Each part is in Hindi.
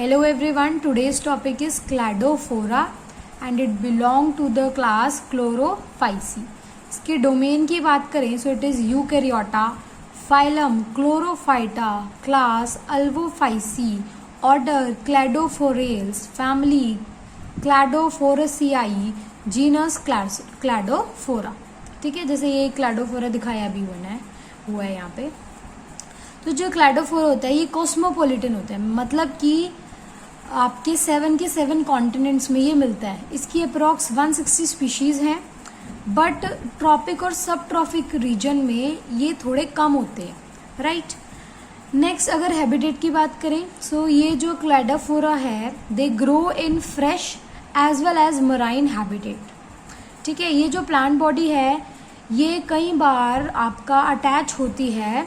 Hello everyone, today's topic is Cladophora and it belong to the class Chlorophyceae. इसके डोमेन की बात करें so it is Eukaryota, phylum Chlorophyta, class Albophyceae, order Cladophorales, family Cladophoraceae, genus Cladophora. ठीक है, जैसे ये क्लाडोफोरा दिखाया भी हुआ है यहाँ पे. तो जो क्लाडोफोरा होता है ये कॉस्मोपॉलिटन होता है, मतलब कि आपके 7 के 7 कॉन्टिनेंट्स में ये मिलता है. इसकी अप्रॉक्स 160 स्पीशीज हैं, बट ट्रॉपिक और सब ट्रॉपिक रीजन में ये थोड़े कम होते हैं. राइट. नेक्स्ट अगर हैबिटेट की बात करें सो ये जो क्लाडोफोरा है they grow in fresh as well as marine habitat. ठीक है, ये जो प्लांट बॉडी है ये कई बार आपका अटैच होती है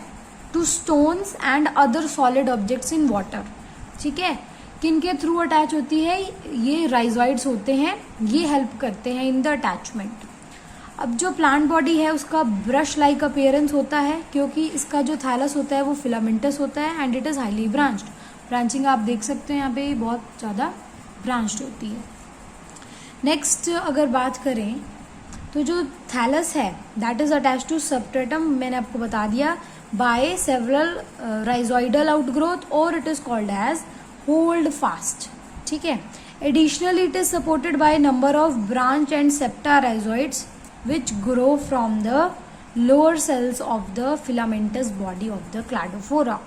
to stones and other solid objects in water. ठीक है, किन के थ्रू अटैच होती है, ये राइजोइड्स होते हैं, ये हेल्प करते हैं इन द अटैचमेंट. अब जो प्लांट बॉडी है उसका ब्रश लाइक अपीयरेंस होता है क्योंकि इसका जो थैलस होता है वो फिलामेंटस होता है and it is highly branched. Branching आप देख सकते हैं यहाँ पे बहुत ज़्यादा ब्रांच्ड होती है. नेक्स्ट अगर बात करें तो जो थैलस है that is attach to substratum, मैंने आपको बता दिया, बाय सेवरल राइजोइडल आउटग्रोथ और it is called as holdfast. ठीक है, additionally it is supported by number of branch and septa rhizoids which grow from the lower cells of the filamentous body of the Cladophora.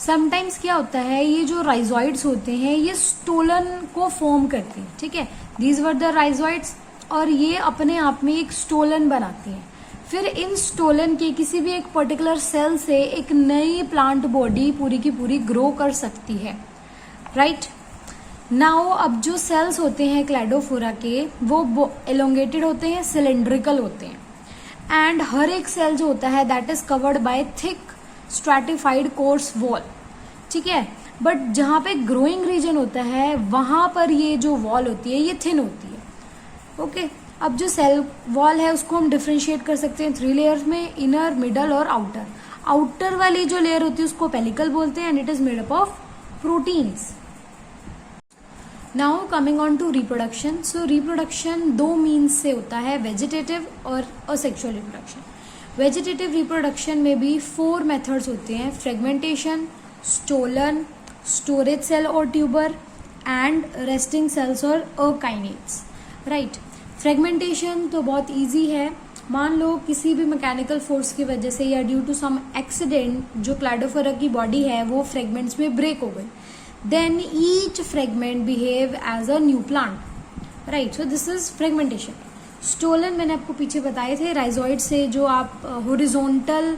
Sometimes क्या होता है ये जो राइजोइड्स होते हैं ये स्टोलन को फॉर्म करते हैं. ठीक है, दीज वर द राइजोइड्स और ये अपने आप में एक स्टोलन बनाते हैं. फिर इन स्टोलन के किसी भी एक पर्टिकुलर सेल से एक नई प्लांट बॉडी पूरी की पूरी ग्रो कर सकती है. राइट. नाउ अब जो सेल्स होते हैं क्लाडोफोरा के वो एलोंगेटेड होते हैं, सिलेंड्रिकल होते हैं एंड हर एक सेल जो होता है that is covered by thick stratified course wall. ठीक है, बट जहाँ पे ग्रोइंग रीजन होता है वहां पर ये जो वॉल होती है ये थिन होती है. ओके. अब जो सेल वॉल है उसको हम डिफ्रेंशिएट कर सकते हैं 3 लेयर्स में, इनर, मिडल और आउटर. आउटर वाली जो लेयर होती है उसको पेलिकल बोलते हैं and it is made up of proteins. Now coming on to reproduction. So reproduction 2 means से होता है, वेजिटेटिव और असेक्सुअल रिप्रोडक्शन. वेजिटेटिव रिप्रोडक्शन में भी 4 मेथड्स होते हैं, फ्रेगमेंटेशन, स्टोलन, स्टोरेज सेल और ट्यूबर एंड रेस्टिंग सेल्स और अकाइनेट्स. राइट. फ्रेगमेंटेशन तो बहुत इजी है. मान लो किसी भी मैकेनिकल फोर्स की वजह से या ड्यू टू सम एक्सीडेंट जो क्लाडोफोरा की बॉडी है वो फ्रेगमेंट्स में ब्रेक हो गई, then each fragment behave as a new plant. Right. So this is fragmentation. Stolon मैंने आपको पीछे बताए थे, राइजोइड से जो आप हॉरिजॉन्टल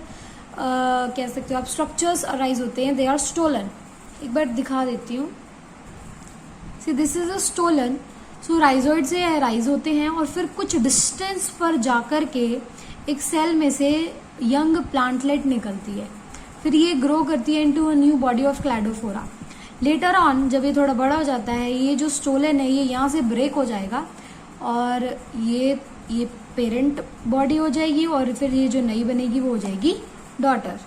कह सकते हो आप स्ट्रक्चर्स अराइज होते हैं, दे आर स्टोलन. एक बार दिखा देती हूँ. See this is a stolon. So rhizoid से अराइज होते हैं और फिर कुछ डिस्टेंस पर जाकर के एक सेल में से यंग प्लांटलेट निकलती है, फिर ये ग्रो करती है into a new body of Cladophora. Later on जब ये थोड़ा बड़ा हो जाता है ये जो स्टोलन है ये यहाँ से ब्रेक हो जाएगा और ये पेरेंट बॉडी हो जाएगी और फिर ये जो नई बनेगी वो हो जाएगी डॉटर.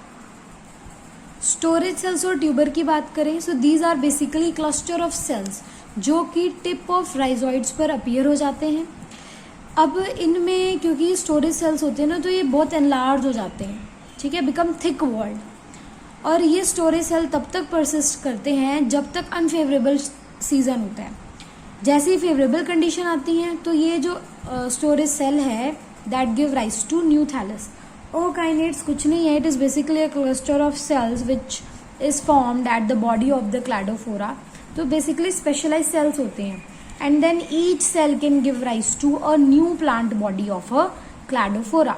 स्टोरेज सेल्स और ट्यूबर की बात करें so these are basically cluster of cells जो कि टिप ऑफ राइजोइड्स पर अपीयर हो जाते हैं. अब इनमें क्योंकि स्टोरेज सेल्स होते हैं ना तो ये बहुत एनलार्ज हो जाते हैं. ठीक है, बिकम थिक वॉल्ड. और ये स्टोरेज सेल तब तक परसिस्ट करते हैं जब तक अनफेवरेबल सीजन होता है. जैसी फेवरेबल कंडीशन आती हैं तो ये जो स्टोरेज सेल है that give rise to new thallus. Akinetes कुछ नहीं है, it is basically a cluster of cells which is formed at the body of the Cladophora. तो बेसिकली स्पेशलाइज सेल्स होते हैं and then each cell can give rise to a new plant body of a Cladophora.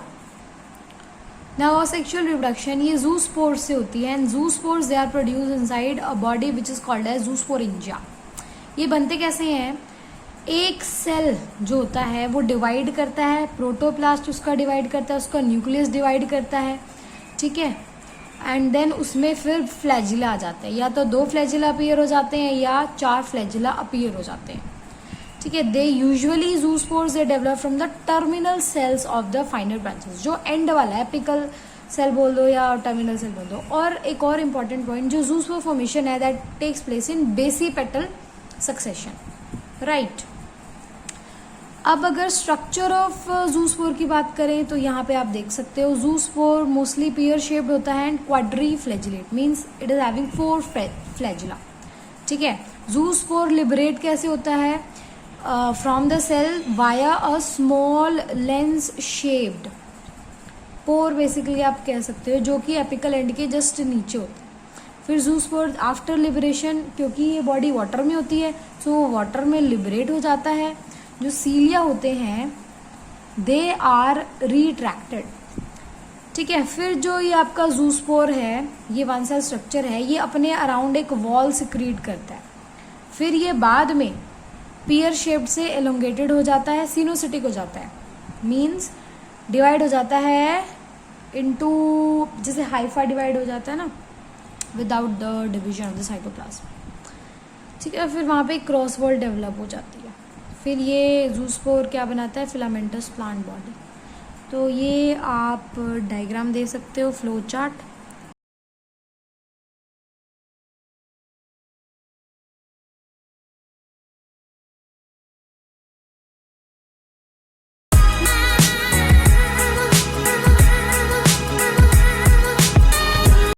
Now sexual reproduction ये जूस्पोर्स से होती है and zoospores they are produce inside a body which is called as zoosporangia. ये बनते कैसे हैं, एक सेल जो होता है वो डिवाइड करता है, प्रोटोप्लास्ट उसका डिवाइड करता है, उसका न्यूक्लियस डिवाइड करता है. ठीक है, एंड देन उसमें फिर फ्लैजिला आ जाते हैं, या तो 2 फ्लैजिला अपीयर हो जाते हैं या 4 फ्लैजिला अपीयर हो जाते हैं. ठीक है, they usually zoospores they develop from the terminal cells of the final branches. जो एंड वाला है एपिकल सेल बोल दो या टर्मिनल सेल बोल दो। और एक और इम्पॉर्टेंट पॉइंट, जो जूस्पोर फॉर्मेशन है दैट टेक्स प्लेस इन बेसी पेटल सक्सेशन, राइट। अब अगर स्ट्रक्चर ऑफ जूस्पोर की बात करें तो यहाँ पे आप देख सकते हो जूस्पोर मोस्टली पेयर शेप्ड होता है and quadriflagellate, means it is having 4 flagella, ठीक है। जूस्पोर लिबरेट कैसे होता है, from the cell via a small lens shaped pore, basically आप कह सकते हो, जो कि एपिकल एंड के जस्ट नीचे होता है। फिर जूस्पोर आफ्टर लिबरेशन, क्योंकि ये बॉडी वाटर में होती है तो वो वाटर में लिबरेट हो जाता है। जो सीलिया होते हैं दे आर रिट्रैक्टेड, ठीक है। फिर जो ये आपका जूस्पोर है, ये वन सेल स्ट्रक्चर है, ये अपने अराउंड एक वॉल सिक्रीट करता है। फिर ये बाद में पियर शेप्ड से एलोंगेटेड हो जाता है, सिनोसिटिक हो जाता है, मीन्स डिवाइड हो जाता है इनटू, जैसे हाइफा डिवाइड हो जाता है ना without the division of the cytoplasm, ठीक है। फिर वहाँ पे एक क्रॉस वॉल डेवलप हो जाती है। फिर ये जूस्पोर क्या बनाता है, फिलामेंटस प्लांट बॉडी। तो ये आप डायग्राम दे सकते हो, फ्लो चार्ट।